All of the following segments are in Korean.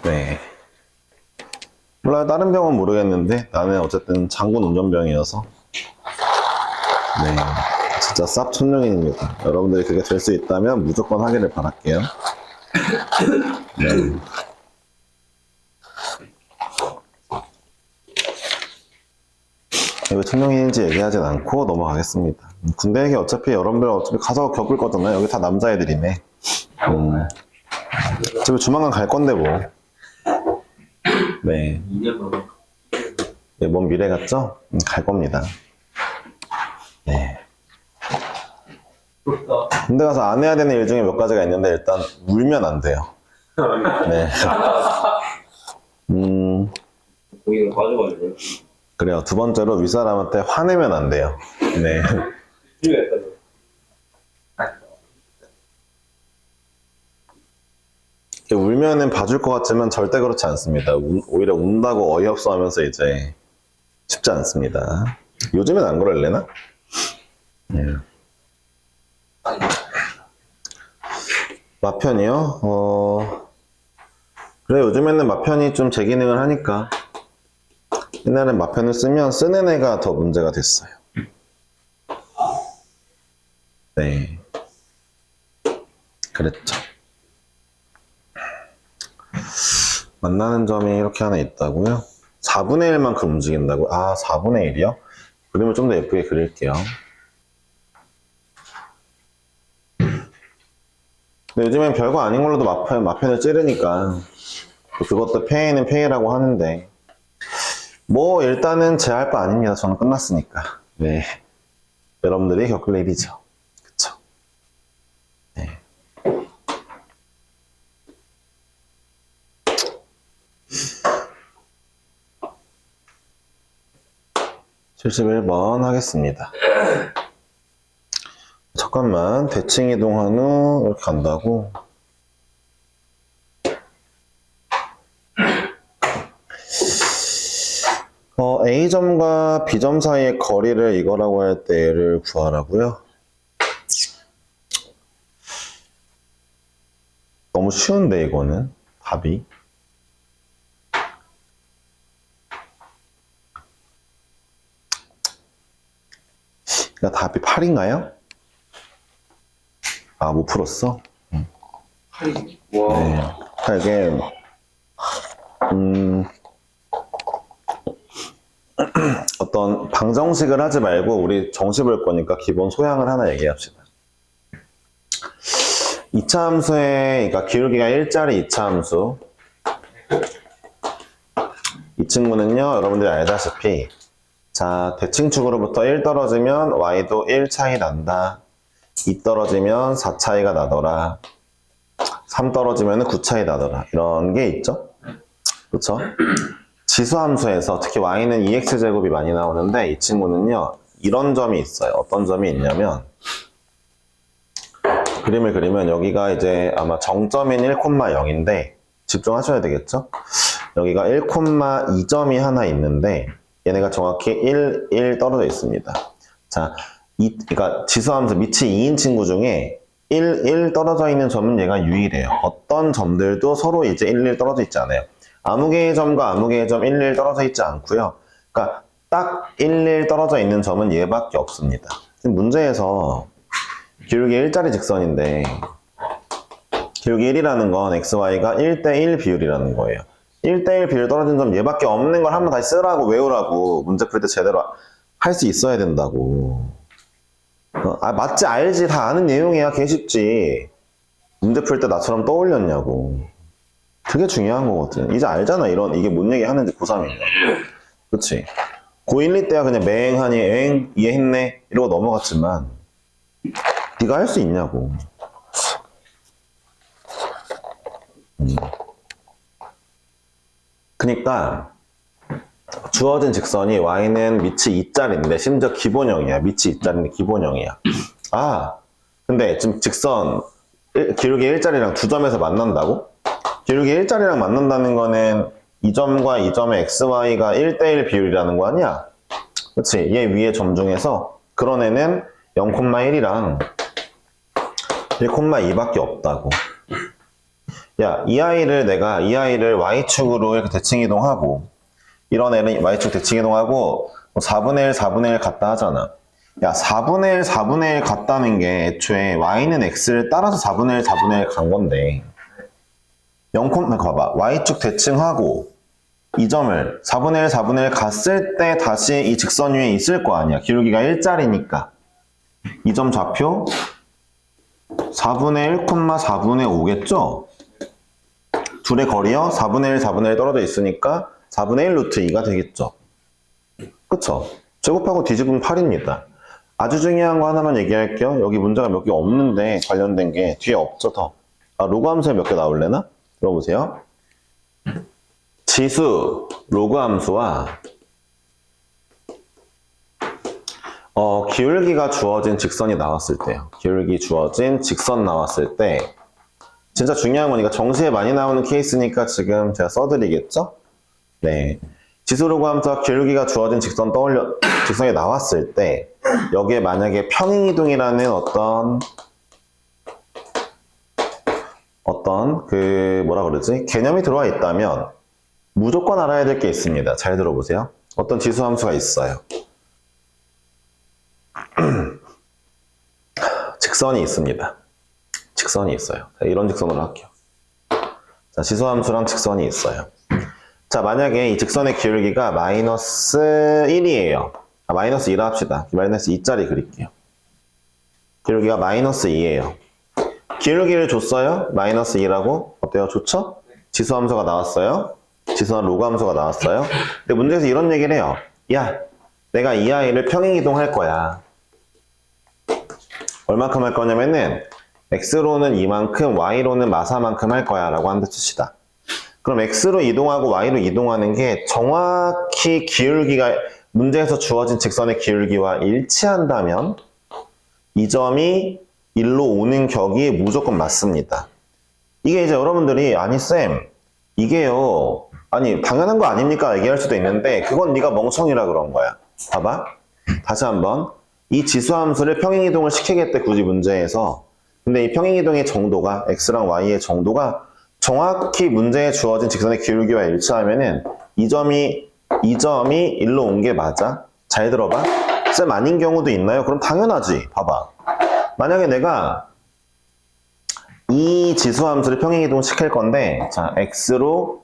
네. 몰라요. 다른 병은 모르겠는데 나는 어쨌든 장군 운전병이어서 네. 진짜 쌉 천룡인입니다. 여러분들이 그게 될 수 있다면 무조건 하기를 바랄게요. 네. 왜 천룡인인지 얘기하진 않고 넘어가겠습니다. 군대 얘기 어차피 여러분들 어차피 가서 겪을 거잖아요. 여기 다 남자애들이네. 어차피 조만간 갈 건데 뭐. 네. 네, 먼 미래 같죠? 갈 겁니다. 네. 군대 가서 안 해야 되는 일 중에 몇 가지가 있는데 일단 울면 안 돼요. 네. 거기가 빠져가지고. 그래요. 두 번째로 윗사람한테 화내면 안 돼요. 네. 울면은 봐줄 것 같지만 절대 그렇지 않습니다. 오히려 운다고 어이없어 하면서 이제 쉽지 않습니다. 요즘엔 안 그럴래나? 네. 마편이요? 그래, 요즘에는 마편이 좀 제 기능을 하니까. 옛날엔 마편을 쓰면 쓰는 애가 더 문제가 됐어요. 네. 그랬죠. 만나는 점이 이렇게 하나 있다고요? 4분의 1만큼 움직인다고? 아, 4분의 1이요? 그림을 좀 더 예쁘게 그릴게요. 근데 요즘엔 별거 아닌 걸로도 마편을 찌르니까 그것도 폐해는 폐해라고 하는데 뭐 일단은 제 할 바 아닙니다. 저는 끝났으니까. 네. 여러분들이 겪을 일이죠. 그쵸? 네. 71번 하겠습니다. 잠깐만, 대칭 이동한 후 이렇게 간다고. A점과 B점 사이의 거리를 이거라고 할 때 얘를 구하라고요? 너무 쉬운데 이거는 답이. 그러니까 답이 8인가요? 아, 못 풀었어? 와. 네. 이게 어떤 방정식을 하지 말고 우리 정식 볼 거니까 기본 소양을 하나 얘기합시다. 2차 함수의, 그러니까 기울기가 1짜리 2차 함수. 이 친구는요, 여러분들이 알다시피, 자, 대칭축으로부터 1 떨어지면 y도 1 차이 난다. 2 떨어지면 4 차이가 나더라. 3 떨어지면 9 차이 나더라. 이런 게 있죠? 그쵸? 지수함수에서 특히 y는 2x제곱이 많이 나오는데 이 친구는요, 이런 점이 있어요. 어떤 점이 있냐면, 그림을 그리면 여기가 이제 아마 정점인 1,0인데 집중하셔야 되겠죠? 여기가 1,2점이 하나 있는데 얘네가 정확히 1, 1 떨어져 있습니다. 자, 그러니까 지수함수 밑이 2인 친구 중에 1, 1 떨어져 있는 점은 얘가 유일해요. 어떤 점들도 서로 이제 1, 1 떨어져 있지 않아요. 아무 개의 점과 아무 개의 점 1, 1 떨어져 있지 않고요. 그러니까 딱 1, 1 떨어져 있는 점은 얘밖에 없습니다. 지금 문제에서 기울기 1짜리 직선인데 기울기 1이라는 건 xy가 1대1 비율이라는 거예요. 1대1 비율 떨어진 점 얘밖에 없는 걸 한번 다시 쓰라고 외우라고 문제 풀 때 제대로 할 수 있어야 된다고. 맞지 알지 다 아는 내용이야. 개 쉽지. 문제 풀 때 나처럼 떠올렸냐고. 그게 중요한 거거든. 이제 알잖아. 이게 뭔 얘기 하는지 고3이면. 그치? 고1, 2 때야 그냥 맹하니 엥 이해했네 이러고 넘어갔지만 네가 할 수 있냐고. 그러니까 주어진 직선이 y는 밑이 2짜리인데 심지어 기본형이야. 밑이 2짜리인데 기본형이야. 아, 근데 지금 직선 기울기 1짜리랑 두 점에서 만난다고? 기울기 1짜리랑 만난다는 거는 이 점과 이 점의 xy가 1대1 비율이라는 거 아니야? 그치? 얘 위에 점 중에서 그런 애는 0,1이랑 1,2밖에 없다고. 야, 이 아이를 y축으로 이렇게 대칭 이동하고, 이런 애는 y축 대칭 이동하고, 4분의 1, 4분의 1 같다 하잖아. 야, 4분의 1, 4분의 1 같다는 게 애초에 y는 x를 따라서 4분의 1, 4분의 1 간 건데, 0, 봐봐. y축 대칭하고, 이 점을 4분의 1, 4분의 1 갔을 때 다시 이 직선 위에 있을 거 아니야. 기울기가 1짜리니까. 이 점 좌표 4분의 1, 4분의 5겠죠? 둘의 거리요? 4분의 1, 4분의 1 떨어져 있으니까 4분의 1 루트 2가 되겠죠? 그쵸? 제곱하고 뒤집으면 8입니다. 아주 중요한 거 하나만 얘기할게요. 여기 문제가 몇 개 없는데 관련된 게 뒤에 없죠, 더. 로그 함수에 몇 개 나올래나? 들어보세요. 지수, 로그 함수와 기울기가 주어진 직선이 나왔을 때요. 기울기 주어진 직선 나왔을 때 진짜 중요한 거니까 정시에 많이 나오는 케이스니까 지금 제가 써드리겠죠? 네. 지수 로그 함수와 기울기가 주어진 직선이 나왔을 때 여기에 만약에 평행이동이라는 어떤 뭐라 그러지? 개념이 들어와 있다면 무조건 알아야 될 게 있습니다. 잘 들어보세요. 어떤 지수 함수가 있어요. 직선이 있습니다. 직선이 있어요. 자, 이런 직선으로 할게요. 자, 지수 함수랑 직선이 있어요. 자, 만약에 이 직선의 기울기가 마이너스 1이에요. 마이너스 2라 합시다. 마이너스 2짜리 그릴게요. 기울기가 마이너스 2예요. 기울기를 줬어요. 마이너스 2라고. 어때요? 좋죠? 지수 함수가 나왔어요. 지수와 로그 함수가 나왔어요. 근데 문제에서 이런 얘기를 해요. 야, 내가 이 아이를 평행이동할 거야. 얼만큼 할 거냐면은 x로는 이만큼, y로는 마사만큼 할 거야 라고 한다 칩시다. 그럼 x로 이동하고 y로 이동하는 게 정확히 기울기가 문제에서 주어진 직선의 기울기와 일치한다면 이 점이 1로 오는 격이 무조건 맞습니다. 이게 이제 여러분들이 아니 쌤 이게요 아니 당연한 거 아닙니까 얘기할 수도 있는데 그건 네가 멍청이라 그런 거야. 봐봐. 다시 한번 이 지수함수를 평행이동을 시키겠대 굳이 문제에서. 근데 이 평행이동의 정도가 x랑 y의 정도가 정확히 문제에 주어진 직선의 기울기와 일치하면은 이 점이 1로 온 게 맞아? 잘 들어봐. 쌤 아닌 경우도 있나요? 그럼 당연하지. 봐봐. 만약에 내가 이 지수함수를 평행이동 시킬 건데 자 x로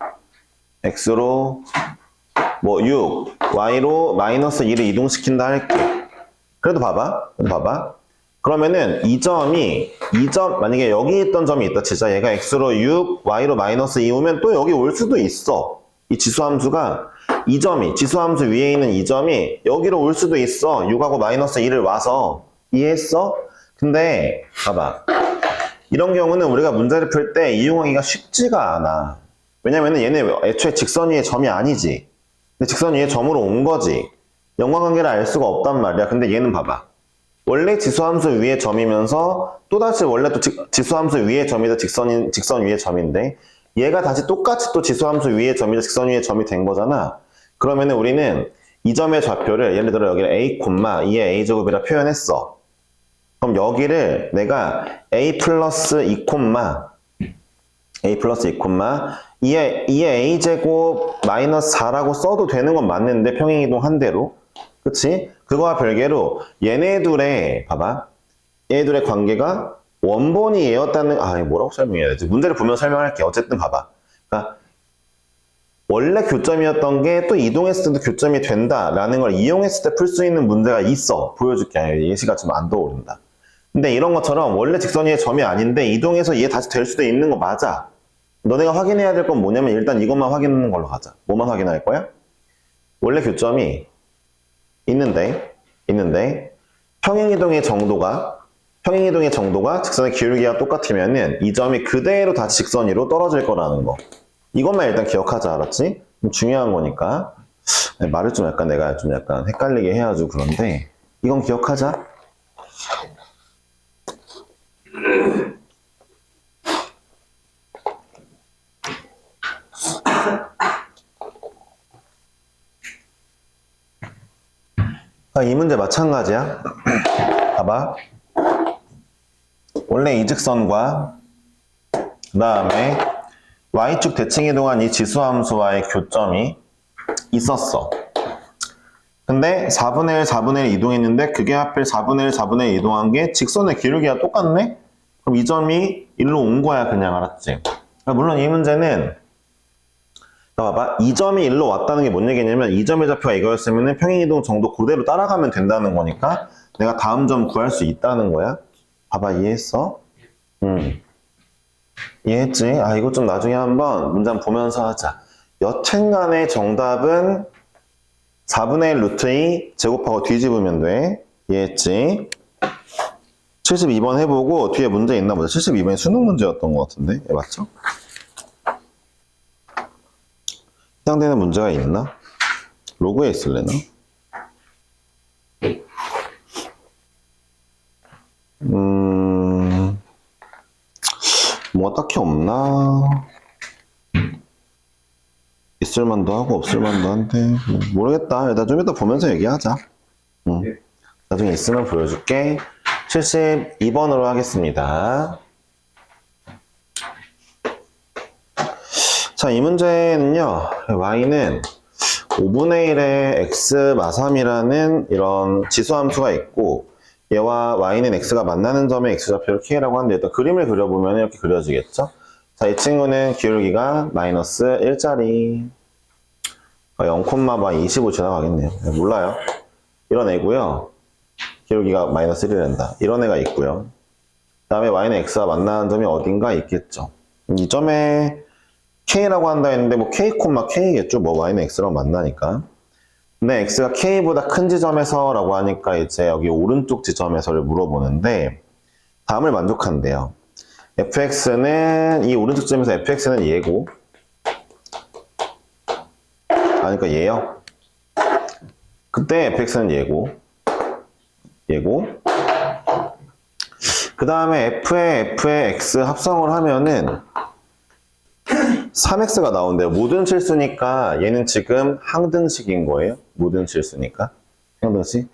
뭐 6, y로 마이너스 2를 이동시킨다 할게. 그래도 봐봐. 그러면은 만약에 여기 있던 점이 있다 치자. 얘가 x로 6, y로 마이너스 2 오면 또 여기 올 수도 있어. 이 지수함수가 지수함수 위에 있는 이 점이 여기로 올 수도 있어. 6하고 마이너스 2를 와서. 이해했어? 근데 봐봐. 이런 경우는 우리가 문제를 풀 때 이용하기가 쉽지가 않아. 왜냐면은 얘네 애초에 직선 위에 점이 아니지. 근데 직선 위에 점으로 온 거지. 연관관계를 알 수가 없단 말이야. 근데 얘는 봐봐. 원래 지수함수 위에 점이면서 또다시 원래 또 지수함수 위에 점이자 직선 위에 점인데 얘가 다시 똑같이 또 지수함수 위에 점이자 직선 위에 점이 된 거잖아. 그러면은 우리는 이 점의 좌표를 예를 들어 여기를 a, 2의 a제곱이라 표현했어. 그럼 여기를 내가 a 플러스 2, 2의 a제곱 마이너스 4라고 써도 되는 건 맞는데 평행이동 한 대로. 그치? 그거와 별개로 얘네 둘의 봐봐. 얘네 둘의 관계가 원본이 얘였다는 뭐라고 설명해야 되지? 문제를 보면 설명할게. 어쨌든 봐봐. 그러니까 원래 교점이었던 게 또 이동했을 때도 교점이 된다라는 걸 이용했을 때 풀 수 있는 문제가 있어. 보여줄게. 예시가 좀 안 떠오른다. 근데 이런 것처럼 원래 직선 위에 점이 아닌데 이동해서 얘 다시 될 수도 있는 거 맞아. 너네가 확인해야 될 건 뭐냐면 일단 이것만 확인하는 걸로 가자. 뭐만 확인할 거야? 원래 교점이 있는데 평행이동의 정도가 직선의 기울기가 똑같으면은 이 점이 그대로 다시 직선 위로 떨어질 거라는 거. 이것만 일단 기억하자. 알았지? 중요한 거니까. 말을 좀 약간 내가 좀 약간 헷갈리게 해가지고 그런데 이건 기억하자. 이 문제 마찬가지야. 봐봐. 원래 이 직선과 그 다음에 y축 대칭 이동한 이 지수함수와의 교점이 있었어. 근데 4분의 1, 4분의 1 이동했는데 그게 하필 4분의 1, 4분의 1 이동한 게 직선의 기울기가 똑같네? 그럼 이 점이 일로 온 거야, 그냥. 알았지? 물론 이 문제는 봐봐. 이 점이 일로 왔다는 게 뭔 얘기냐면 이 점의 좌표가 이거였으면 평행이동 정도 그대로 따라가면 된다는 거니까 내가 다음 점 구할 수 있다는 거야. 봐봐, 이해했어? 이해했지? 아, 이거 좀 나중에 한번 문장 보면서 하자. 여튼간의 정답은 4분의 1 루트 2 제곱하고 뒤집으면 돼. 이해했지? 72번 해보고 뒤에 문제 있나 보자. 72번이 수능 문제였던 것 같은데. 맞죠? 해당되는 문제가 있나? 로그에 있을래나? 뭐가 딱히 없나? 있을만도 하고 없을만도 한데 모르겠다. 일단 좀 이따 보면서 얘기하자. 나중에 있으면 보여줄게. 72번으로 하겠습니다. 자, 이 문제는요. y는 5분의 1의 x 마삼이라는 이런 지수함수가 있고 얘와 y는 x가 만나는 점의 x좌표를 k라고 하는데 일단 그림을 그려보면 이렇게 그려지겠죠? 자, 이 친구는 기울기가 마이너스 1짜리 0,25 지나가겠네요. 몰라요. 이런 애고요. 기울기가 마이너스 1이란다. 이런 애가 있고요. 그 다음에 y는 x가 만나는 점이 어딘가 있겠죠. 이 점에 k라고 한다 했는데 뭐 k, k겠죠. 뭐 y는 x랑 만나니까. 근데 x가 k보다 큰 지점에서 라고 하니까 이제 여기 오른쪽 지점에서를 물어보는데 다음을 만족한대요. fx는 이 오른쪽 지점에서 fx는 얘고 그러니까 얘요. 그때 fx는 얘고 그 다음에 f에 x 합성을 하면은 3x가 나온대요. 모든 실수니까 얘는 지금 항등식인 거예요. 모든 실수니까. 항등식?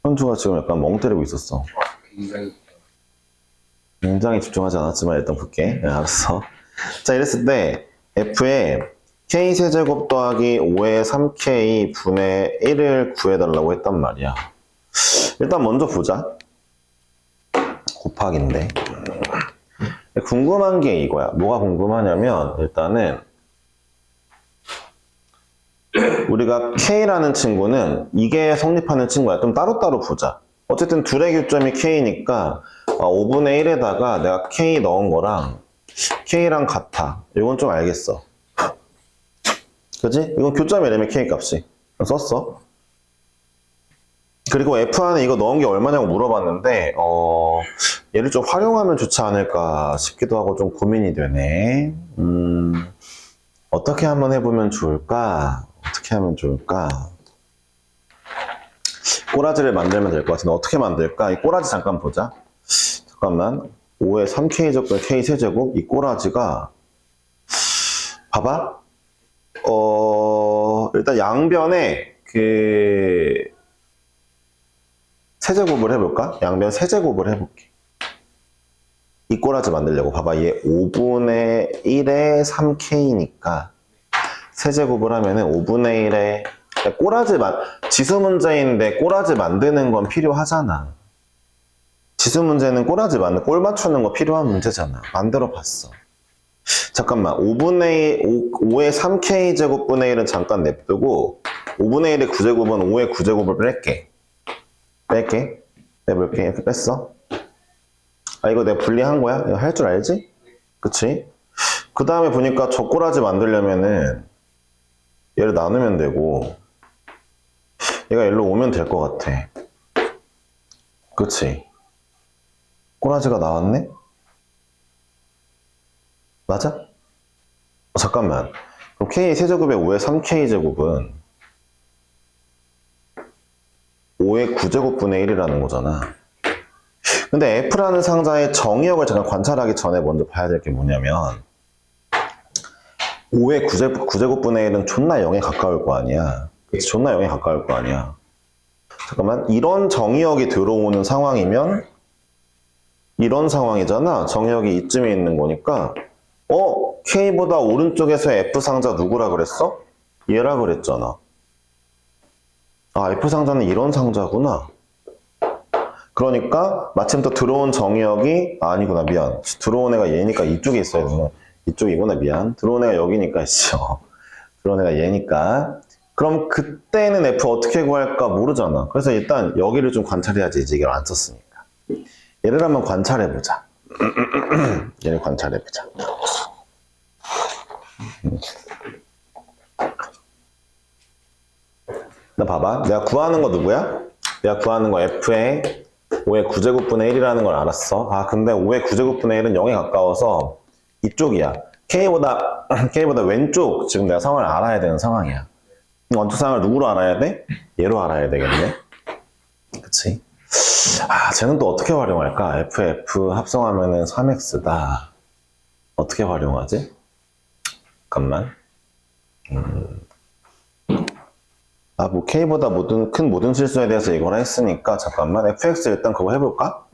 현주가 지금 약간 멍 때리고 있었어. 굉장히 집중하지 않았지만 일단 볼게. 네, 알았어. 자, 이랬을 때 f에 k세제곱 더하기 5의 3k 분의 1을 구해달라고 했단 말이야. 일단 먼저 보자. 곱하기인데. 궁금한 게 이거야. 뭐가 궁금하냐면 일단은 우리가 K라는 친구는 이게 성립하는 친구야. 좀 따로따로 보자. 어쨌든 둘의 교점이 K니까 5분의 1에다가 내가 K 넣은 거랑 K랑 같아. 이건 좀 알겠어. 그치? 이건 교점이라며 K 값이. 썼어. 그리고 F 안에 이거 넣은 게 얼마냐고 물어봤는데 얘를 좀 활용하면 좋지 않을까 싶기도 하고 좀 고민이 되네. 어떻게 한번 해보면 좋을까? 어떻게 하면 좋을까? 꼬라지를 만들면 될 것 같은데 어떻게 만들까? 이 꼬라지 잠깐 보자. 잠깐만. 5의 3k 제곱 k 세제곱 이 꼬라지가 봐봐. 일단 양변에 세제곱을 해볼까? 양변 세제곱을 해볼게. 이 꼬라지 만들려고. 봐봐. 얘 5분의 1에 3k니까 세제곱을 하면은 5분의 1에 지수 문제인데 꼬라지 만드는 건 필요하잖아. 지수 문제는 꼴 맞추는 거 필요한 문제잖아. 만들어 봤어. 잠깐만. 5의 3k 제곱분의 1은 잠깐 냅두고 5분의 1의 9제곱은 5의 9제곱을 뺄게. 빼볼게. 이렇게 뺐어. 아, 이거 내가 분리한 거야? 이거 할 줄 알지? 그치? 그 다음에 보니까 저 꼬라지 만들려면은 얘를 나누면 되고 얘가 일로 오면 될 것 같아. 그치? 꼬라지가 나왔네? 맞아? 잠깐만. 그럼 k 세제곱에 5의 3k 제곱은 5의 9제곱분의 1이라는 거잖아. 근데 F라는 상자의 정의역을 잠깐 관찰하기 전에 먼저 봐야 될 게 뭐냐면 5의 9제곱분의 1은 존나 0에 가까울 거 아니야. 그치? 존나 0에 가까울 거 아니야. 잠깐만. 이런 정의역이 들어오는 상황이면 이런 상황이잖아. 정의역이 이쯤에 있는 거니까 K보다 오른쪽에서 F 상자 누구라 그랬어? 얘라 그랬잖아. 아, F 상자는 이런 상자구나. 그러니까 마침 또 들어온 정의역이 아니구나, 미안. 들어온 애가 얘니까 이쪽에 있어야 되나? 이쪽이구나, 미안. 들어온 애가 여기니까 있어. 들어온 애가 얘니까. 그럼 그때는 F 어떻게 구할까 모르잖아. 그래서 일단 여기를 좀 관찰해야지, 이제 이걸 안 썼으니까. 얘를 한번 관찰해보자. 얘를 관찰해보자. 나 봐봐. 내가 구하는 거 누구야? 내가 구하는 거 F의 5의 9제곱분의 1이라는 걸 알았어. 아, 근데 5의 9제곱분의 1은 0에 가까워서 이쪽이야. K보다 왼쪽 지금 내가 상황을 알아야 되는 상황이야. 원칙 상황을 누구로 알아야 돼? 얘로 알아야 되겠네. 그치? 아, 쟤는 또 어떻게 활용할까? F 합성하면은 3x다. 어떻게 활용하지? 잠깐만. 아, 뭐 K보다 큰 모든 실수에 대해서 이걸 했으니까 잠깐만. fx 일단 그거 해볼까?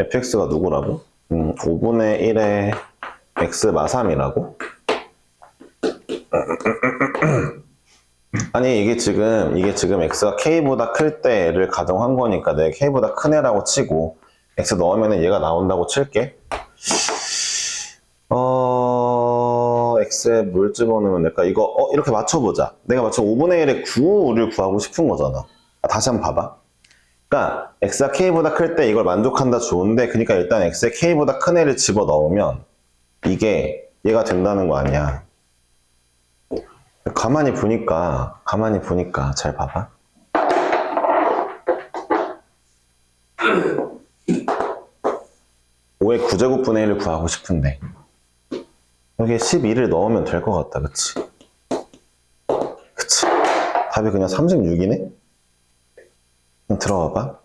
fx가 누구라고? 5분의 1의 x 마삼이라고? 아니, 이게 지금 x가 k보다 클 때를 가정한 거니까 내가 k보다 큰 애라고 치고 x 넣으면 얘가 나온다고 칠게. x에 뭘 집어넣으면 될까? 이거 이렇게 맞춰보자. 내가 맞춰 5분의 1의 9를 구하고 싶은 거잖아. 다시 한번 봐봐. 그러니까 x가 k보다 클 때 이걸 만족한다 좋은데, 그러니까 일단 x에 k보다 큰 애를 집어넣으면 이게 얘가 된다는 거 아니야. 가만히 보니까 잘 봐봐. (5의 9제곱분의 1을 구하고 싶은데 여기에 12를 넣으면 될 것 같다. 그치? 답이 그냥 36이네? 그럼 들어와봐.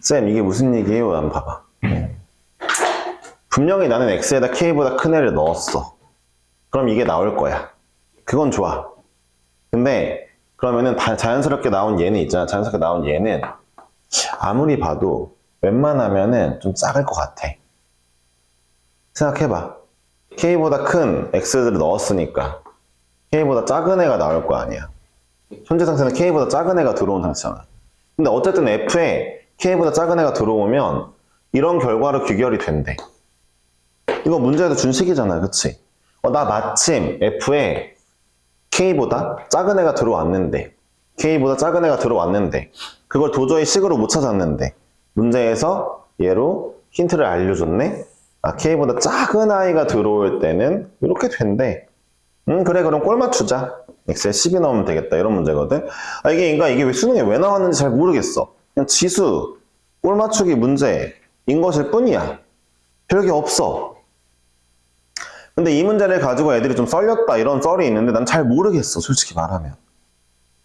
쌤, 이게 무슨 얘기예요? 한번 봐봐. 분명히 나는 x에다 k보다 큰 애를 넣었어. 그럼 이게 나올 거야. 그건 좋아. 근데 그러면은 자연스럽게 나온 얘는 있잖아. 자연스럽게 나온 얘는 아무리 봐도 웬만하면은 좀 작을 것 같아. 생각해봐. k보다 큰 x를 넣었으니까 k보다 작은 애가 나올 거 아니야. 현재 상태는 k보다 작은 애가 들어온 상태잖아. 근데 어쨌든 f에 k보다 작은 애가 들어오면 이런 결과로 귀결이 된대. 이거 문제에도 준 식이잖아. 그치? 나 마침 f에 k보다 작은 애가 들어왔는데 그걸 도저히 식으로 못 찾았는데 문제에서 얘로 힌트를 알려줬네. 아, k보다 작은 아이가 들어올 때는 이렇게 된대. 그래, 그럼 꼴 맞추자. x에 10이 넣으면 되겠다. 이런 문제거든. 아, 이게 왜 수능에 왜 나왔는지 잘 모르겠어. 그냥 지수 꼴 맞추기 문제인 것일 뿐이야. 별게 없어. 근데 이 문제를 가지고 애들이 좀 썰렸다 이런 썰이 있는데 난 잘 모르겠어, 솔직히 말하면.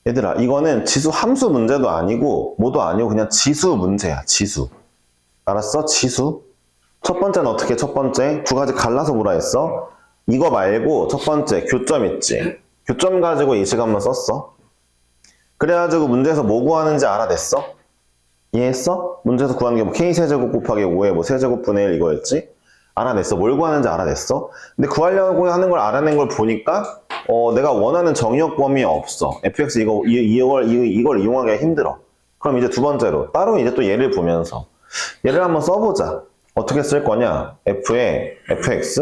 얘들아, 이거는 지수 함수 문제도 아니고 뭐도 아니고 그냥 지수 문제야. 지수. 알았어? 지수. 첫 번째는 어떻게? 첫 번째 두 가지 갈라서 보라 했어. 이거 말고 첫 번째 교점 있지. 교점 가지고 이 시간만 썼어. 그래가지고 문제에서 뭐 구하는지 알아냈어? 이해했어? 문제에서 구하는 게 뭐 k세제곱 곱하기 5의 뭐 세제곱분의 1 이거였지? 알아냈어. 뭘 구하는지 알아냈어. 근데 구하려고 하는 걸 알아낸 걸 보니까 내가 원하는 정의역 범위에 없어. fx 이걸 이용하기가 힘들어. 그럼 이제 두 번째로 따로 이제 또 얘를 보면서 얘를 한번 써보자. 어떻게 쓸 거냐? f에 fx.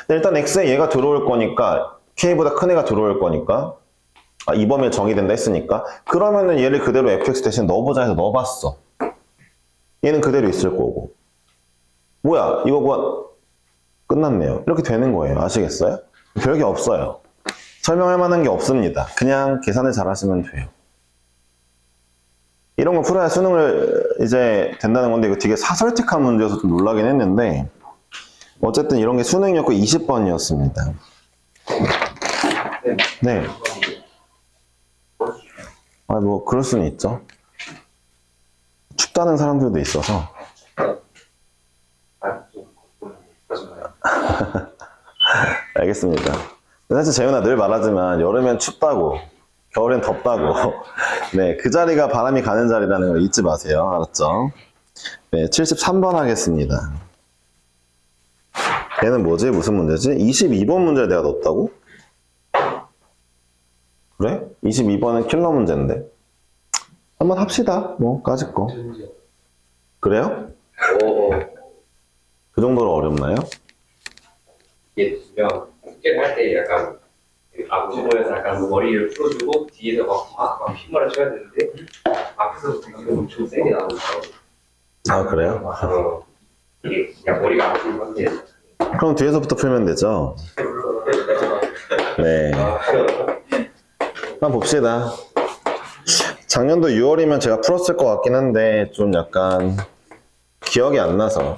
근데 일단 x에 얘가 들어올 거니까 k보다 큰 애가 들어올 거니까 이 범위에 정의된다 했으니까 그러면은 얘를 그대로 fx 대신 넣어보자 해서 넣어봤어. 얘는 그대로 있을 거고. 뭐야? 이거 끝났네요. 이렇게 되는 거예요. 아시겠어요? 별게 없어요. 설명할 만한 게 없습니다. 그냥 계산을 잘 하시면 돼요. 이런 거 풀어야 수능을 이제 된다는 건데 이거 되게 사설틱한 문제여서 좀 놀라긴 했는데 어쨌든 이런 게 수능이었고 20번이었습니다. 네. 아, 뭐 그럴 수는 있죠. 춥다는 사람들도 있어서. 알겠습니다. 사실 재윤아 늘 말하지만 여름엔 춥다고 겨울엔 덥다고 네, 그 자리가 바람이 가는 자리라는 걸 잊지 마세요. 알았죠? 네, 73번 하겠습니다. 얘는 뭐지? 무슨 문제지? 22번 문제를 내가 넣었다고? 그래? 22번은 킬러 문제인데. 한번 합시다. 뭐, 까짓 거. 그래요? 오. 그 정도로 어렵나요? 이게 그냥 숙제를 할 때 약간 앞부분에서 약간 머리를 풀어주고 뒤에서 막 휘말아 쳐야 되는데 앞에서 되게 엄청 세게 나오고 아, 그래요? 이게 그냥 머리가 안 풀린 상태에서 그럼 뒤에서부터 풀면 되죠? 네. 한번 봅시다. 작년도 6월이면 제가 풀었을 것 같긴 한데, 좀 약간 기억이 안 나서.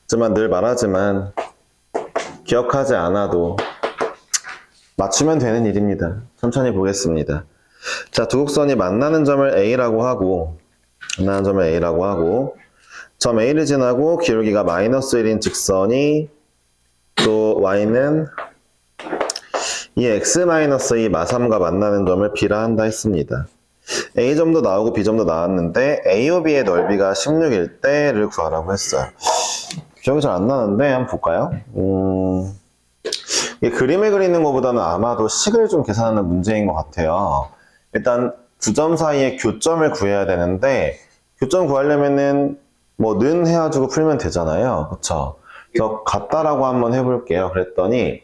하지만 늘 말하지만, 기억하지 않아도 맞추면 되는 일입니다. 천천히 보겠습니다. 자, 두 곡선이 만나는 점을 A라고 하고, 점 A를 지나고 기울기가 마이너스 1인 직선이 또 Y는 이 x-2 마삼과 만나는 점을 B라 한다 했습니다. A점도 나오고 B점도 나왔는데 AOB의 넓이가 16일 때를 구하라고 했어요. 기억이 잘 안 나는데 한번 볼까요? 이 그림을 그리는 것보다는 아마도 식을 좀 계산하는 문제인 것 같아요. 일단 두 점 사이의 교점을 구해야 되는데 교점 구하려면은 뭐 는 해가지고 풀면 되잖아요. 그쵸? 그래서 같다라고 한번 해볼게요. 그랬더니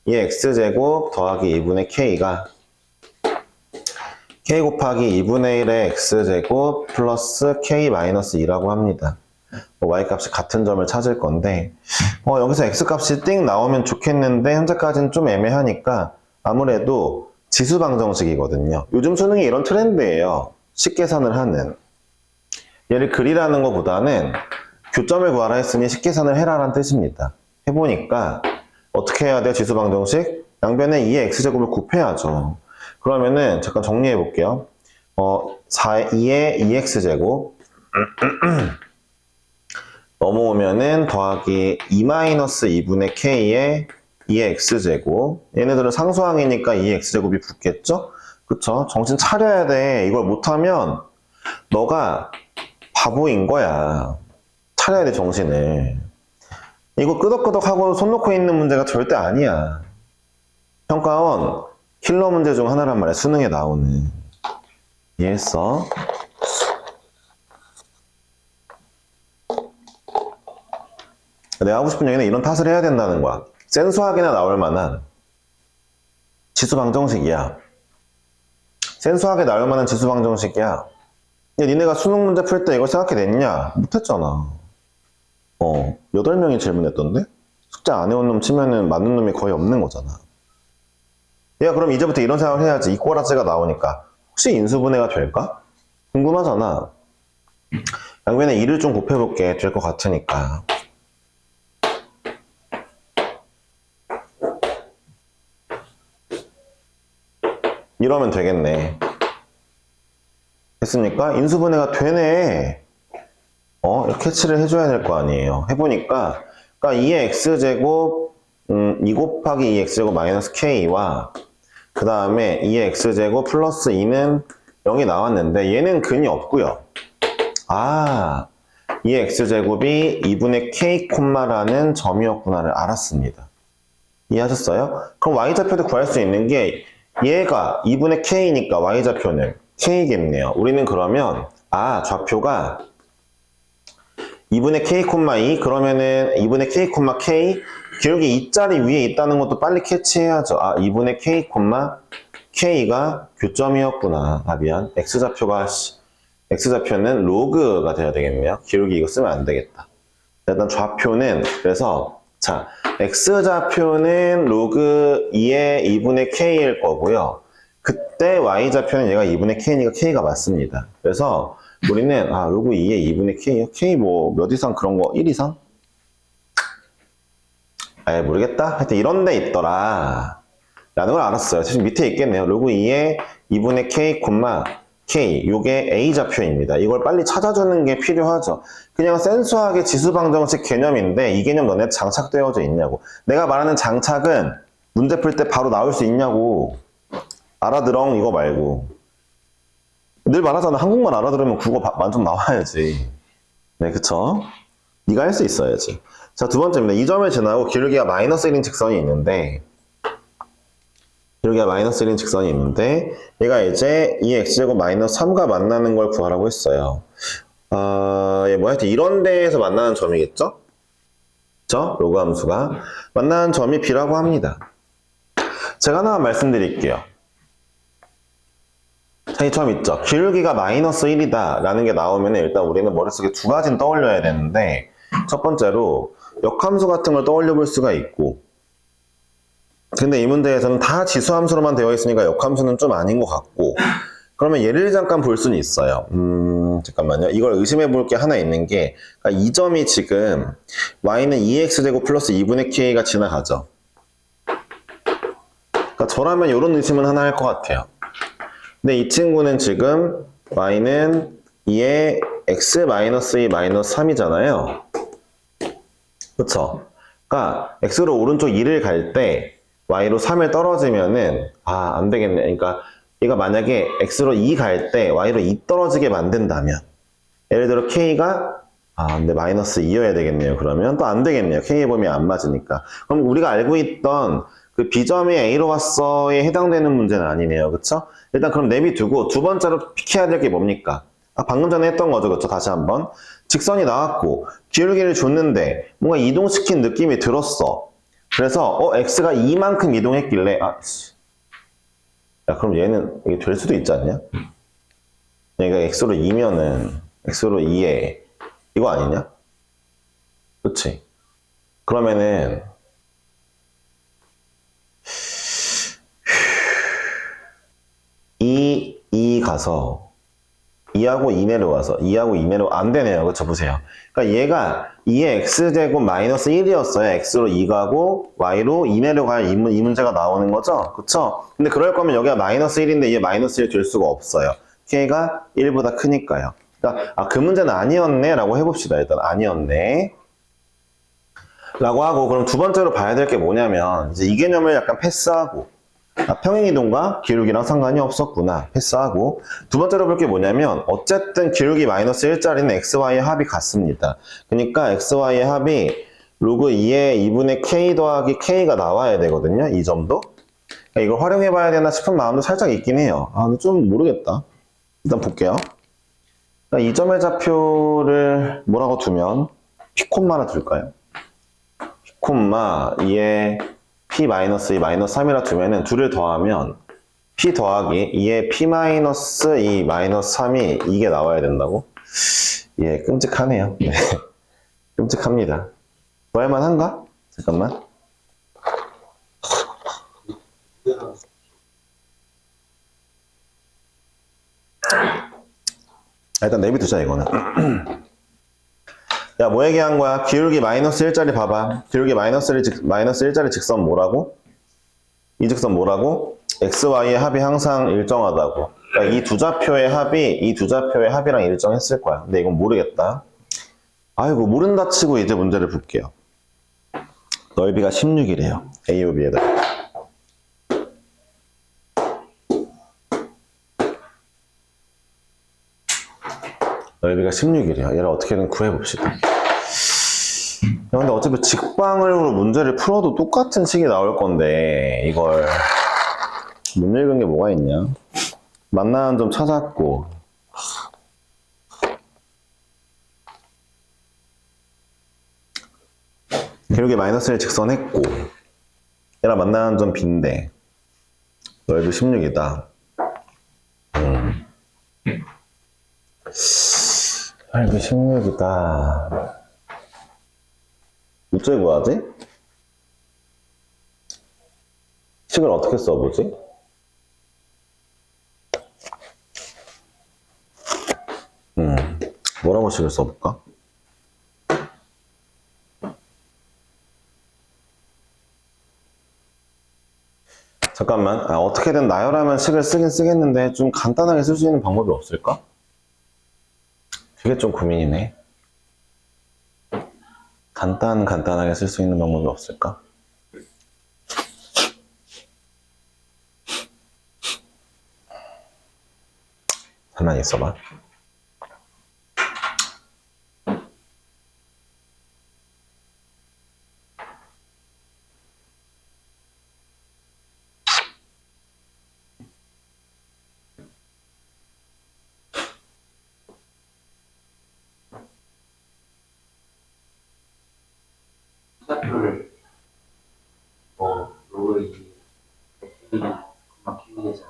이 x제곱 더하기 2분의 k가 k 곱하기 2분의 1의 x제곱 플러스 k 마이너스 2라고 합니다. y값이 같은 점을 찾을 건데 여기서 x값이 띵 나오면 좋겠는데 현재까지는 좀 애매하니까 아무래도 지수방정식이거든요. 요즘 수능이 이런 트렌드예요. 식계산을 하는. 얘를 그리라는 것보다는 교점을 구하라 했으니 식계산을 해라라는 뜻입니다. 해보니까 어떻게 해야 돼? 지수방정식? 양변에 2의 x제곱을 곱해야죠. 그러면은 잠깐 정리해 볼게요. 2의 2x제곱 넘어오면은 더하기 2-2분의 k의 2의 x제곱. 얘네들은 상수항이니까 2의 x제곱이 붙겠죠? 그쵸? 정신 차려야 돼. 이걸 못하면 너가 바보인 거야. 차려야 돼, 정신을. 이거 끄덕끄덕하고 손 놓고 있는 문제가 절대 아니야. 평가원 킬러 문제 중 하나란 말이야. 수능에 나오는. 이해했어? 내가 하고 싶은 얘기는 이런 탓을 해야 된다는 거야. 센수학이나 나올 만한 지수방정식이야. 센수학에 나올 만한 지수방정식이야. 근데 니네가 수능 문제 풀 때 이걸 생각해냈냐? 못했잖아. 8명이 질문했던데? 숙제 안 해온 놈 치면은 맞는 놈이 거의 없는 거잖아. 얘가 그럼 이제부터 이런 생각을 해야지. 이꼬라지가 나오니까. 혹시 인수분해가 될까? 궁금하잖아. 양변에 2를 좀 곱해볼게. 될 것 같으니까. 이러면 되겠네. 됐습니까? 인수분해가 되네. 이렇게 캐치를 해줘야 될 거 아니에요. 해보니까, 그러니까 2의 x제곱, 2 곱하기 2x제곱 마이너스 k와, 그 다음에 2의 x제곱 플러스 2는 0이 나왔는데, 얘는 근이 없고요. 2의 x제곱이 2분의 k 콤마라는 점이었구나를 알았습니다. 이해하셨어요? 그럼 y좌표도 구할 수 있는 게, 얘가 2분의 k니까 y좌표는 k겠네요. 우리는 그러면 좌표가 2분의 k, 2 그러면은 2분의 k, k 기울기 2짜리 위에 있다는 것도 빨리 캐치해야죠. 2분의 k, k가 교점이었구나. 미안. x좌표는 로그가 돼야 되겠네요. 기울기 이거 쓰면 안 되겠다. 일단 좌표는 그래서 자, x좌표는 로그 2의 2분의 k일 거고요. 그때 y좌표는 얘가 2분의 k니까 k가 맞습니다. 그래서 우리는 로그 2의 2분의 k요? k 뭐 몇 이상 그런 거 1 이상? 모르겠다. 하여튼 이런 데 있더라. 라는 걸 알았어요. 지금 밑에 있겠네요. 로그 2의 2분의 k, k. 요게 a좌표입니다. 이걸 빨리 찾아주는 게 필요하죠. 그냥 센수학의 지수방정식 개념인데 이 개념 너네 장착되어져 있냐고. 내가 말하는 장착은 문제 풀 때 바로 나올 수 있냐고. 알아들어 이거 말고. 늘 말하잖아. 한국말 알아들으면 국어 만점 나와야지. 네, 그쵸? 네가 할 수 있어야지. 자, 두 번째입니다. 이 점을 지나고 기울기가 마이너스 1인 직선이 있는데, 얘가 이제 2x제곱 마이너스 3과 만나는 걸 구하라고 했어요. 얘 뭐 하여튼 이런 데에서 만나는 점이겠죠? 그쵸? 로그 함수가. 만나는 점이 b라고 합니다. 제가 하나 말씀드릴게요. 자, 이 점 있죠? 기울기가 마이너스 1이다 라는 게 나오면 일단 우리는 머릿속에 두 가지는 떠올려야 되는데, 첫 번째로 역함수 같은 걸 떠올려 볼 수가 있고, 근데 이 문제에서는 다 지수함수로만 되어 있으니까 역함수는 좀 아닌 것 같고, 그러면 얘를 잠깐 볼 수는 있어요. 잠깐만요. 이걸 의심해 볼 게 하나 있는 게, 그러니까 이 점이 지금 y는 2x제곱 플러스 2분의 k가 지나가죠. 그러니까 저라면 이런 의심은 하나 할 것 같아요. 근데 이 친구는 지금 y는 2의 x 마이너스 2 마이너스 3이잖아요. 그쵸? 그러니까 x로 오른쪽 2를 갈 때 y로 3을 떨어지면은 안 되겠네. 그러니까 얘가 만약에 x로 2 갈 때 y로 2 떨어지게 만든다면, 예를 들어 k가 근데 마이너스 2여야 되겠네요. 그러면 또 안 되겠네요. k의 범위 안 맞으니까. 그럼 우리가 알고 있던 그 b점이 a로 왔어에 해당되는 문제는 아니네요. 그쵸? 일단 그럼 내비두고 두 번째로 픽해야 될 게 뭡니까? 방금 전에 했던 거죠. 그쵸? 다시 한번. 직선이 나왔고 기울기를 줬는데 뭔가 이동시킨 느낌이 들었어. 그래서 x가 2만큼 이동했길래 야, 그럼 얘는 이게 될 수도 있지 않냐? 얘가 x로 2면은 x로 2에 이거 아니냐? 그치? 그러면은 2 가서 2하고 2 내려와서 2하고 2 내려 안 되네요. 그쵸? 보세요. 그러니까 얘가 2의 x제곱 마이너스 1이었어요. x로 2 가고 y로 2 내려가야 이 문제가 나오는 거죠. 그쵸? 근데 그럴 거면 여기가 마이너스 1인데 얘 마이너스 1 될 수가 없어요. k가 1보다 크니까요. 그러니까 그 문제는 아니었네 라고 해봅시다. 일단 아니었네 라고 하고, 그럼 두 번째로 봐야 될 게 뭐냐면 이제 이 개념을 약간 패스하고, 평행이동과 기울기랑 상관이 없었구나 패스하고, 두 번째로 볼 게 뭐냐면 어쨌든 기울기 마이너스 1짜리는 xy의 합이 같습니다. 그러니까 xy의 합이 로그 2의 2분의 k 더하기 k가 나와야 되거든요. 이 점도. 그러니까 이걸 활용해 봐야 되나 싶은 마음도 살짝 있긴 해요. 근데 좀 모르겠다. 일단 볼게요. 그러니까 이 점의 좌표를 뭐라고 두면 p,를 둘까요? p, 2의 p-2 마이너스 3이라 두면은 둘을 더하면 p 더하기 2의 p-2 마이너스 3이 이게 나와야 된다고? 예, 끔찍하네요. 네. 끔찍합니다. 구할만 한가? 잠깐만. 일단 내비두자 이거는. 야, 뭐 얘기한 거야? 기울기 마이너스 1짜리 봐봐. 기울기 마이너스 1짜리 직선 뭐라고? 이 직선 뭐라고? xy의 합이 항상 일정하다고. 그러니까 이 두 좌표의 합이랑 일정했을 거야. 근데 이건 모르겠다. 아이고, 모른다 치고 이제 문제를 볼게요. 넓이가 16이래요. A와 B에다. 넓이가 16이래요. 얘를 어떻게든 구해봅시다. 근데 어차피 직방으로 문제를 풀어도 똑같은 식이 나올 건데 이걸 못 읽은 게 뭐가 있냐? 만나는 점 찾았고, 기울기 마이너스 1 직선했고, 얘랑 만나는 점 B인데 넓이 16이다. 넓이 16이다. 어째 구하지? 식을 어떻게 써보지? 뭐라고 식을 써볼까? 잠깐만, 어떻게든 나열하면 식을 쓰긴 쓰겠는데 좀 간단하게 쓸 수 있는 방법이 없을까? 그게 좀 고민이네. 간단하게 쓸 수 있는 방법이 없을까? 가만히 있어봐. 이거를 로그 2 콤마 K에서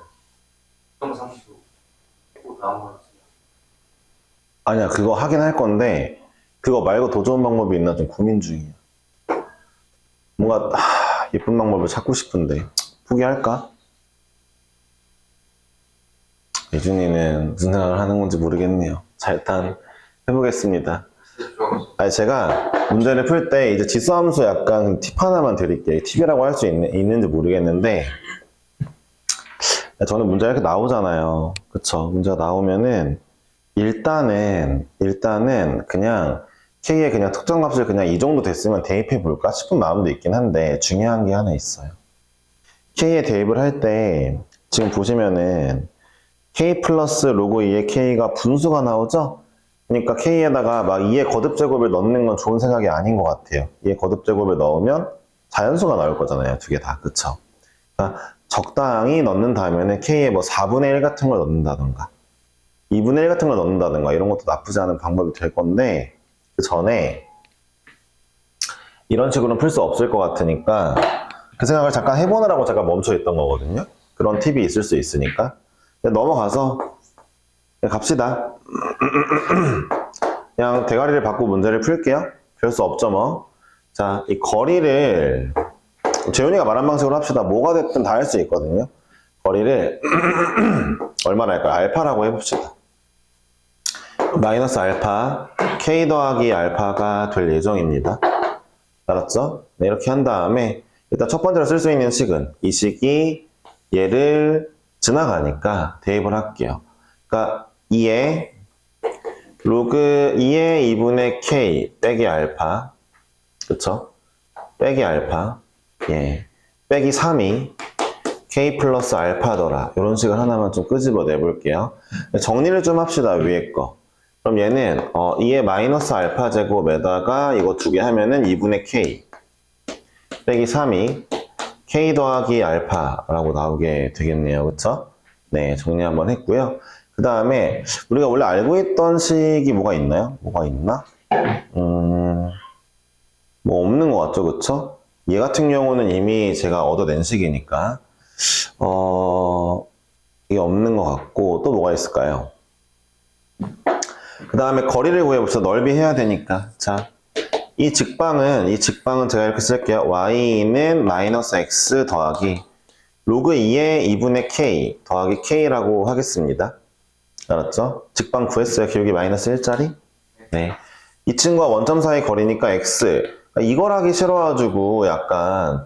형상수 또 다음 거로 쓰면 아니야, 그거 하긴 할 건데, 그거 말고 더 좋은 방법이 있나 좀 고민 중이야. 뭔가, 예쁜 방법을 찾고 싶은데, 포기할까? 예준이는 무슨 생각을 하는 건지 모르겠네요. 자, 일단 해보겠습니다. 아니, 제가 문제를 풀 때 이제 지수함수 약간 팁 하나만 드릴게요. 팁이라고 할 수 있는지 모르겠는데, 저는 문제가 이렇게 나오잖아요. 그쵸? 문제가 나오면은, 일단은 그냥 K의 그냥 특정 값을 그냥 이 정도 됐으면 대입해 볼까 싶은 마음도 있긴 한데, 중요한 게 하나 있어요. K에 대입을 할 때, 지금 보시면은, K 플러스 로그 2의 K가 분수가 나오죠? 그러니까 K에다가 막 2의 거듭제곱을 넣는 건 좋은 생각이 아닌 것 같아요. 2의 거듭제곱을 넣으면 자연수가 나올 거잖아요. 두 개 다. 그쵸? 그러니까 적당히 넣는다면은 K에 뭐 4분의 1 같은 걸 넣는다던가 2분의 1 같은 걸 넣는다던가 이런 것도 나쁘지 않은 방법이 될 건데 그 전에 이런 식으로는 풀 수 없을 것 같으니까 그 생각을 잠깐 해보느라고 잠깐 멈춰 있던 거거든요. 그런 팁이 있을 수 있으니까. 넘어가서 갑시다. 그냥 대가리를 받고 문제를 풀게요. 별 수 없죠 뭐. 자, 이 거리를 재훈이가 말한 방식으로 합시다. 뭐가 됐든 다 할 수 있거든요. 거리를 얼마나 할까요? 알파라고 해봅시다. 마이너스 알파 K 더하기 알파가 될 예정입니다. 알았죠? 네, 이렇게 한 다음에 일단 첫 번째로 쓸 수 있는 식은 이 식이 얘를 지나가니까 대입을 할게요. 그러니까 2에 로그 2의 2분의 K 빼기 알파 그쵸? 빼기 알파 예 빼기 3이 K 플러스 알파더라 이런 식을 하나만 좀 끄집어 내볼게요. 정리를 좀 합시다. 위에 거 그럼 얘는 2의 마이너스 알파 제곱에다가 이거 두 개 하면은 2분의 K 빼기 3이 K 더하기 알파라고 나오게 되겠네요. 그쵸? 네, 정리 한번 했고요. 그 다음에 우리가 원래 알고 있던 식이 뭐가 있나요? 뭐가 있나? 뭐 없는 것 같죠? 그쵸? 얘 같은 경우는 이미 제가 얻어낸 식이니까 이게 없는 것 같고 또 뭐가 있을까요? 그 다음에 거리를 구해봅시다. 넓이 해야 되니까. 자, 이 직방은 제가 이렇게 쓸게요. y는 마이너스 x 더하기 로그 2의 2분의 k 더하기 k라고 하겠습니다. 알았죠? 직방 구했어요. 기울기 마이너스 1짜리. 네. 이 친구와 원점 사이 거리니까 x. 이걸 하기 싫어가지고 약간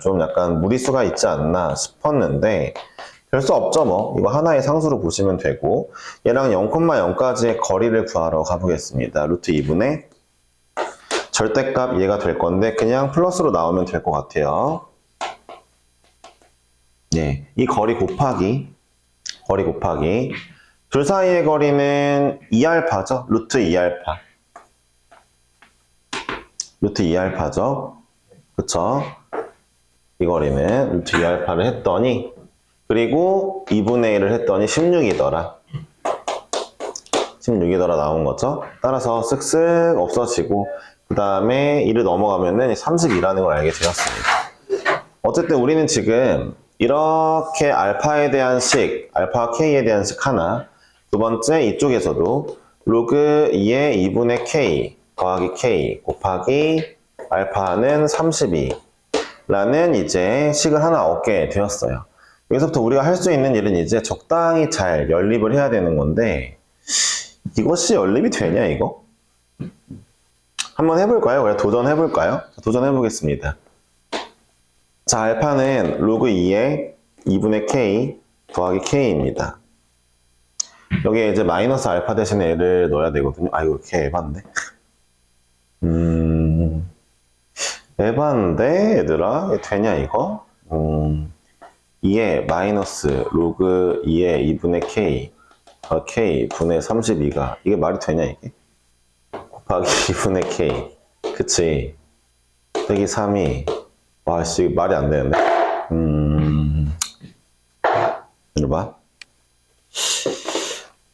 무리수가 있지 않나 싶었는데 별 수 없죠 뭐. 이거 하나의 상수로 보시면 되고 얘랑 0,0까지의 거리를 구하러 가보겠습니다. 루트 2분의 절대값 얘가 될 건데 그냥 플러스로 나오면 될 것 같아요. 네, 이 거리 곱하기 둘 사이의 거리는 2알파죠. 루트 2알파. 루트 2알파죠. 그쵸? 이 거리는 루트 2알파를 했더니 그리고 2분의 1을 했더니 16이더라. 16이더라 나온 거죠. 따라서 쓱쓱 없어지고 그 다음에 1을 넘어가면은 32라는 걸 알게 되었습니다. 어쨌든 우리는 지금 이렇게 알파에 대한 식, 알파 k에 대한 식 하나, 두 번째 이쪽에서도 로그 2의 2분의 k 더하기 k 곱하기 알파는 32라는 이제 식을 하나 얻게 되었어요. 여기서부터 우리가 할 수 있는 일은 이제 적당히 잘 연립을 해야 되는 건데 이것이 연립이 되냐 이거? 한번 해볼까요? 그냥 도전해볼까요? 도전해보겠습니다. 자, 알파는 로그 2의 2분의 k 더하기 k입니다. 여기에 이제 마이너스 알파 대신에 얘를 넣어야 되거든요. 아, 이거 이렇게 에반데? 에반데, 얘들아? 이게 되냐, 이거? 2의 마이너스 로그 2의 2분의 k k 분의 32가 이게 말이 되냐, 이게? 곱하기 2분의 k 그치? 빼기 3이 와, 씨, 말이 안 되는데? 이리 봐.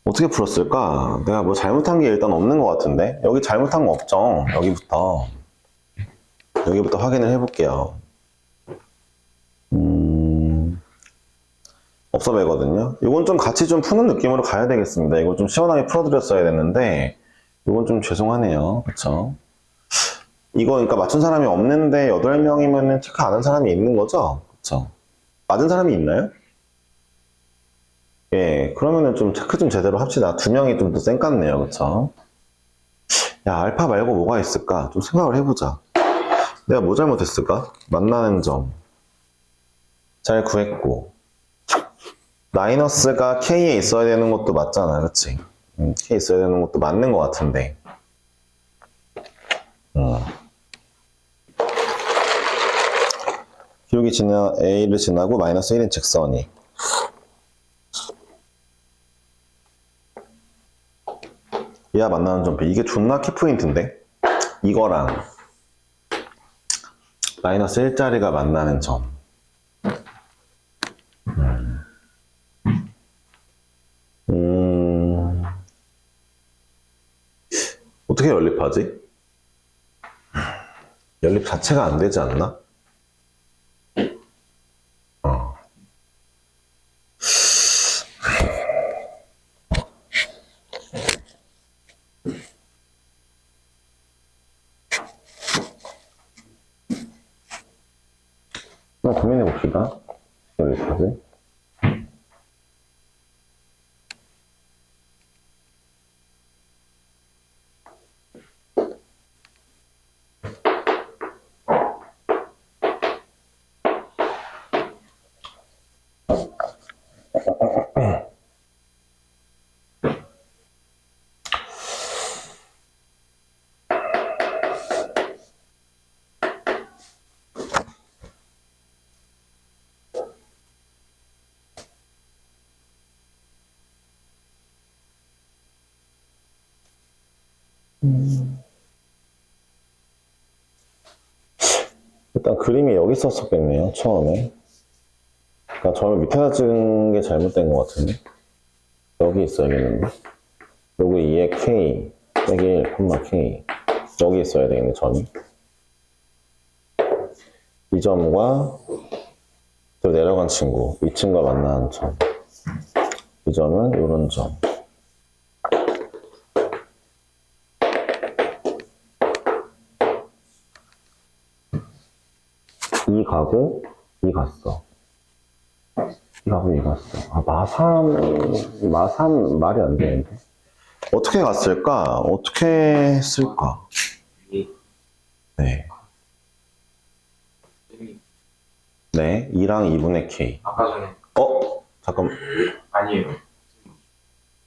어떻게 풀었을까? 내가 뭐 잘못한 게 일단 없는 것 같은데? 여기 잘못한 거 없죠? 여기부터. 여기부터 확인을 해볼게요. 업서배거든요. 이건 좀 같이 좀 푸는 느낌으로 가야 되겠습니다. 이거 좀 시원하게 풀어드렸어야 됐는데, 이건 좀 죄송하네요. 그쵸? 이거 그러니까 맞춘 사람이 없는데 8명이면 체크 안 한 사람이 있는 거죠? 그쵸? 맞은 사람이 있나요? 예, 그러면은 좀 체크 좀 제대로 합시다. 2명이 좀 더 쌩깠네요. 그쵸? 야, 알파 말고 뭐가 있을까? 좀 생각을 해보자. 내가 뭐 잘못했을까? 만나는 점. 잘 구했고. 마이너스가 K에 있어야 되는 것도 맞잖아. 그치? K에 있어야 되는 것도 맞는 것 같은데. 기록이 A를 지나고 마이너스 1인 직선이. 얘와 만나는 점 B. 이게 존나 키포인트인데? 이거랑 마이너스 1짜리가 만나는 점. 어떻게 연립하지? 연립 자체가 안 되지 않나? 한번 고민해 봅시다. 연립하지? 일단 그림이 여기 있었겠네요, 처음에. 그러니까 점을 밑에다 찍은 게 잘못된 것 같은데. 여기 있어야겠는데. 여기 2의 K, 빼기 1, K. 여기 있어야 되겠네, 점이. 이 점과 저 내려간 친구, 이 친구가 만나는 점. 이 점은 이런 점. 이 가고, 이 갔어. 이 가고, 이 갔어. 아, 마산 말이 안 되는데. 어떻게 갔을까? 어떻게 했을까? 네. 네, 2랑 2분의 K. 아까 전에 잠깐. 아니에요.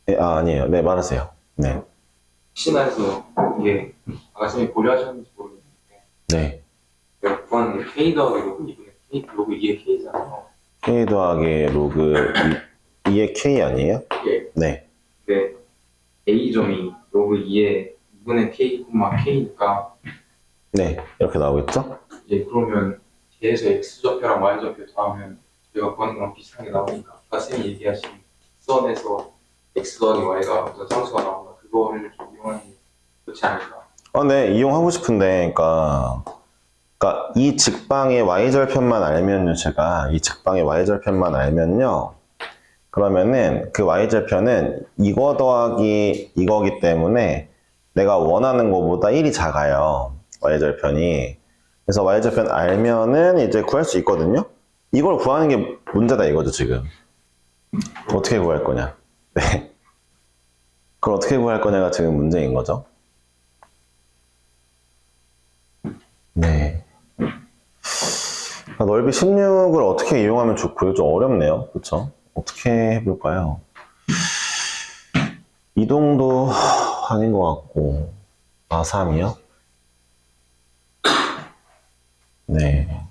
네, 아니에요. 네, 말하세요. 네. 혹시나 해서 이게 아까 전에 고려하셨는지 모르겠는데 네. 내가 구하는 게 K 더하기 로그 2분의 K, 로그 2의 K잖아요. K 더하기 로그 2의 K 아니에요? 예. 네. 근데 A점이 로그 2의 2분의 K, K니까 네. 이렇게 나오겠죠? 이제 그러면 뒤에서 X좌표랑 Y좌표 더하면 저희가 구하는 거랑 비슷하게 나오니까 아까 쌤이 얘기하신 선에서 X 더하기 Y가 어떤 상수가 나온다. 그거를 좀 이용하는 게 좋지 않을까. 네, 이용하고 싶은데, 그러니까 이 직방의 y절편만 알면요, 제가 이 직방의 y절편만 알면요, 그러면은 그 y절편은 이거 더하기 이거기 때문에 내가 원하는 것보다 1이 작아요, y절편이. 그래서 y절편 알면은 이제 구할 수 있거든요. 이걸 구하는 게 문제다 이거죠, 지금. 어떻게 구할 거냐. 네. 그걸 어떻게 구할 거냐가 지금 문제인 거죠. 네. 넓이 16을 어떻게 이용하면 좋고요? 좀 어렵네요. 그쵸? 어떻게 해볼까요? 이동도 아닌 것 같고, 3이요? 네.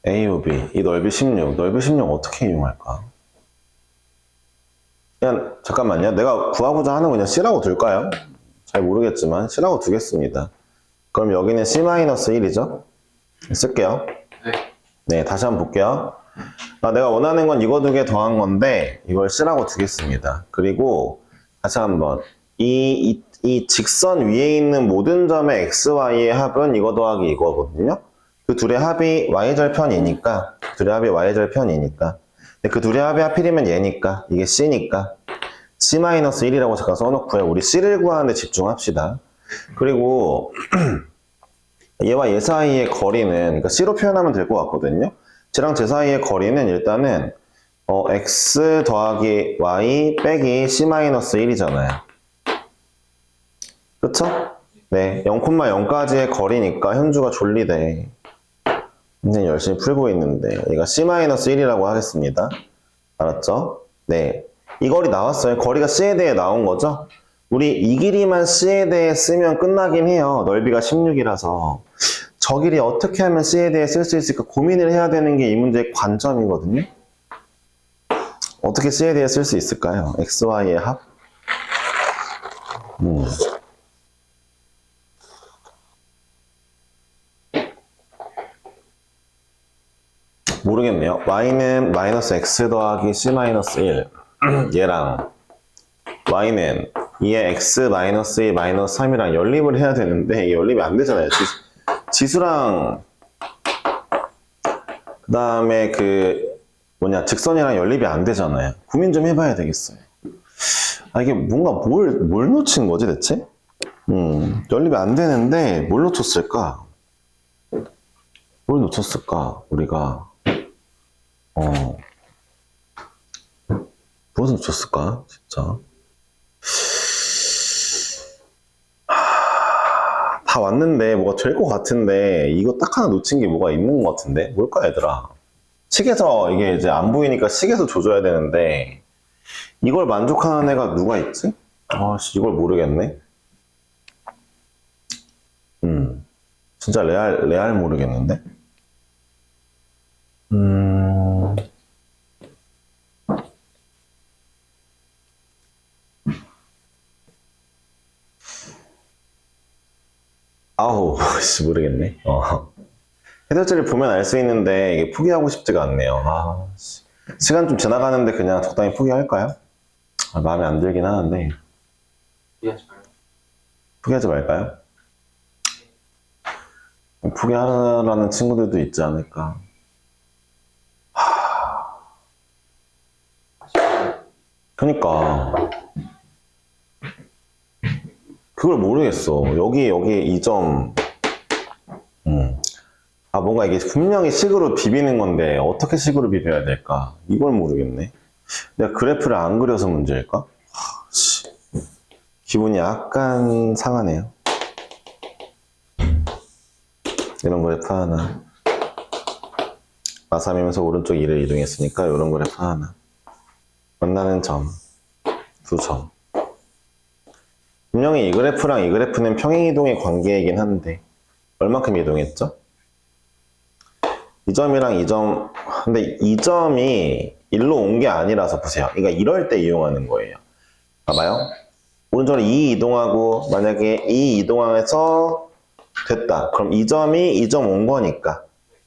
AUB, 이 넓이 16, 넓이 16 어떻게 이용할까? 그냥, 잠깐만요. 내가 구하고자 하는 거 그냥 C라고 둘까요? 잘 모르겠지만, C라고 두겠습니다. 그럼 여기는 C-1이죠? 쓸게요. 네. 네, 다시 한번 볼게요. 내가 원하는 건 이거 두 개 더한 건데 이걸 C라고 두겠습니다. 그리고 다시 한번 이 직선 위에 있는 모든 점의 XY의 합은 이거 더하기 이거거든요. 그 둘의 합이 Y절편이니까 근데 그 둘의 합이 하필이면 얘니까 이게 C니까 C-1이라고 잠깐 써놓고요. 우리 C를 구하는데 집중합시다. 그리고 얘와 얘 사이의 거리는 그러니까 C로 표현하면 될 것 같거든요. 쟤랑 쟤 사이의 거리는 일단은 X 더하기 Y 빼기 C-1이잖아요. 그쵸? 네, 0,0까지의 거리니까 현주가 졸리대. 굉장히 열심히 풀고 있는데 얘가 C-1이라고 하겠습니다. 알았죠? 네, 이 거리 나왔어요. 거리가 C에 대해 나온 거죠? 우리 이 길이만 C에 대해 쓰면 끝나긴 해요. 넓이가 16이라서 저 길이 어떻게 하면 C에 대해 쓸 수 있을까 고민을 해야 되는 게 이 문제의 관점이거든요. 어떻게 C에 대해 쓸 수 있을까요? XY의 합? 모르겠네요. Y는 마이너스 X 더하기 C-1 얘랑 Y는 2의 X 마이너스 2 마이너스 3이랑 연립을 해야 되는데 이게 연립이 안 되잖아요. 지수랑 그 다음에 직선이랑 연립이 안 되잖아요. 고민 좀 해봐야 되겠어요. 이게 뭔가 뭘 놓친 거지 대체? 연립이 안 되는데 뭘 놓쳤을까? 뭘 놓쳤을까 우리가? 무엇을 놓쳤을까 진짜? 다 왔는데 뭐가 될 것 같은데 이거 딱 하나 놓친 게 뭐가 있는 것 같은데 뭘까 얘들아? 식에서 이게 이제 안 보이니까 식에서 조져야 되는데 이걸 만족하는 애가 누가 있지? 이걸 모르겠네. 진짜 레알 모르겠는데. 모르겠네. 해설지를 보면 알 수 있는데 이게 포기하고 싶지가 않네요. 시간 좀 지나가는데 그냥 적당히 포기할까요? 마음에 안 들긴 하는데 포기하지 말까요? 포기하라는 친구들도 있지 않을까. 그러니까 그걸 모르겠어. 여기 이 점. 뭔가 이게 분명히 식으로 비비는 건데 어떻게 식으로 비벼야 될까? 이걸 모르겠네. 내가 그래프를 안 그려서 문제일까? 기분이 약간 상하네요. 이런 그래프 하나. 마삼이면서 오른쪽 2를 이동했으니까 이런 그래프 하나. 만나는 점, 2점. 분명히 이 그래프랑 이 그래프는 평행이동의 관계이긴 한데 얼만큼 이동했죠? 이 점이랑 이 점, 근데 이 점이 1로 온 게 아니라서 보세요. 그러니까 이럴 때 이용하는 거예요. 봐봐요. 오른쪽으로 2 이동하고 만약에 2 이동해서 됐다. 그럼 이 점이 이 점 온 거니까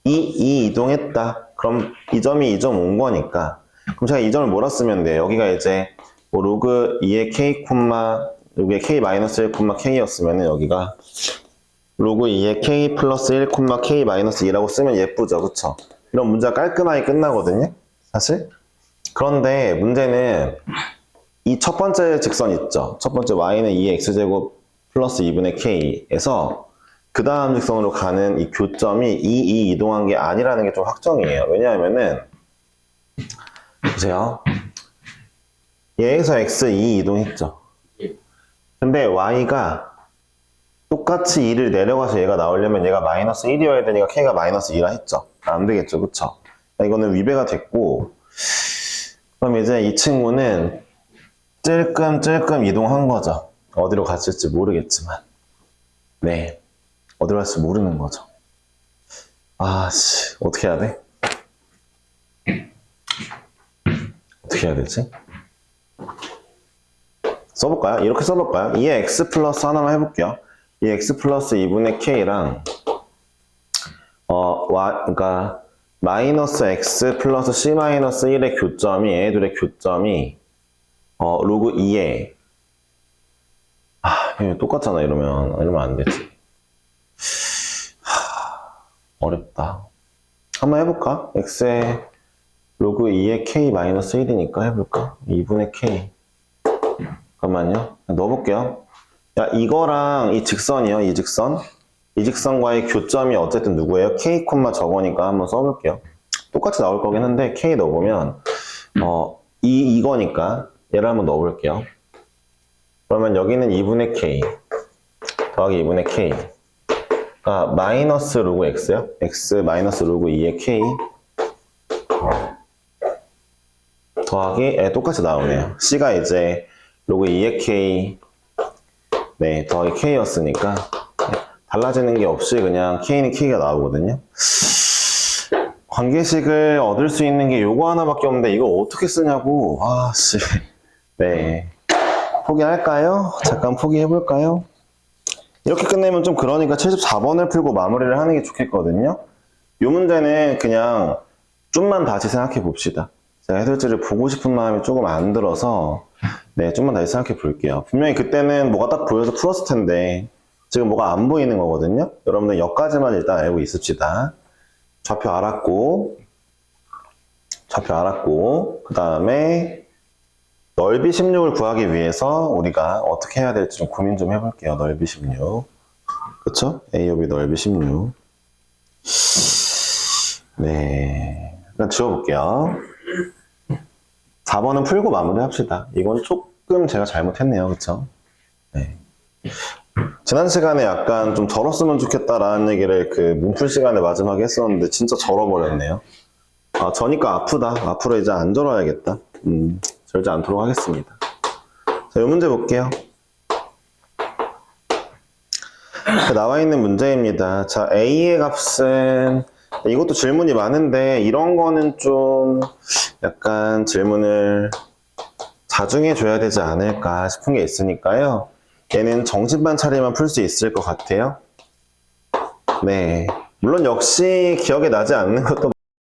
2 이동했다. 그럼 이 점이 이 점 온 거니까 그럼 제가 이 점을 뭐라 쓰면 돼요? 여기가 이제 뭐 로그 2의 k, 여기에 k-1, k였으면 여기가 로그 2의 k 플러스 1, k-2라고 쓰면 예쁘죠. 그쵸? 이런 문제가 깔끔하게 끝나거든요. 사실. 그런데 문제는 이 첫 번째 직선 있죠. 첫 번째 y는 2의 x제곱 플러스 2분의 k에서 그 다음 직선으로 가는 이 교점이 2 이동한 게 아니라는 게 좀 확정이에요. 왜냐하면은 보세요. 얘에서 x 2 이동했죠. 근데 y가 똑같이 2를 내려가서 얘가 나오려면 얘가 마이너스 1이어야 되니까 k가 마이너스 2라 했죠. 안 되겠죠. 그쵸? 이거는 위배가 됐고 그럼 이제 이 친구는 찔끔 이동한 거죠. 어디로 갔을지 모르겠지만 네, 어디로 갈지 모르는 거죠. 어떻게 해야 돼? 어떻게 해야 되지? 써볼까요? 이렇게 써볼까요? 2의 x 플러스 하나만 해볼게요. 2x 플러스 2분의 k랑 그러니까 마이너스 x 플러스 c 마이너스 1의 교점이, 얘들의 교점이, 로그 2에, 이거 똑같잖아, 이러면 안 되지. 어렵다. 한번 해볼까? x의 로그 2의 k 마이너스 1이니까 해볼까? 2분의 k. 잠깐만요. 넣어볼게요. 야, 이거랑 이 직선이요, 이 직선. 이 직선과의 교점이 어쨌든 누구예요? k, 저거니까 한번 써볼게요. 똑같이 나올 거긴 한데, k 넣어보면, 이거니까, 얘를 한번 넣어볼게요. 그러면 여기는 2분의 k, 더하기 2분의 k. 마이너스 로그 x요? x 마이너스 로그 2의 k. 더하기, 똑같이 나오네요. c가 이제 로그 2의 k, 네, 더하기 k였으니까, 달라지는 게 없이 그냥 k는 k가 나오거든요. 관계식을 얻을 수 있는 게 요거 하나밖에 없는데 이거 어떻게 쓰냐고. 네. 포기할까요? 잠깐 포기해볼까요? 이렇게 끝내면 좀 그러니까 74번을 풀고 마무리를 하는 게 좋겠거든요. 이 문제는 그냥 좀만 다시 생각해 봅시다. 제가 해설지를 보고 싶은 마음이 조금 안 들어서 네, 좀만 다시 생각해 볼게요. 분명히 그때는 뭐가 딱 보여서 풀었을 텐데 지금 뭐가 안 보이는 거거든요. 여러분들 여기까지만 일단 알고 있읍시다. 좌표 알았고 그 다음에 넓이 16을 구하기 위해서 우리가 어떻게 해야 될지 좀 고민 좀 해볼게요. 넓이 16. 그쵸? A 곱이 넓이 16. 네. 일단 지워볼게요. 4번은 풀고 마무리 합시다. 이건 조금 제가 잘못했네요. 그쵸? 네. 지난 시간에 약간 좀 절었으면 좋겠다라는 얘기를 그 문풀 시간에 마지막에 했었는데 진짜 절어버렸네요. 저니까 아프다. 앞으로 이제 안 절어야겠다. 절지 않도록 하겠습니다. 자, 이 문제 볼게요. 나와 있는 문제입니다. 자, A의 값은 이것도 질문이 많은데 이런 거는 좀 약간 질문을 자중해 줘야 되지 않을까 싶은 게 있으니까요. 얘는 정신반 차리만 풀 수 있을 것 같아요. 네. 물론 역시 기억에 나지 않는 것도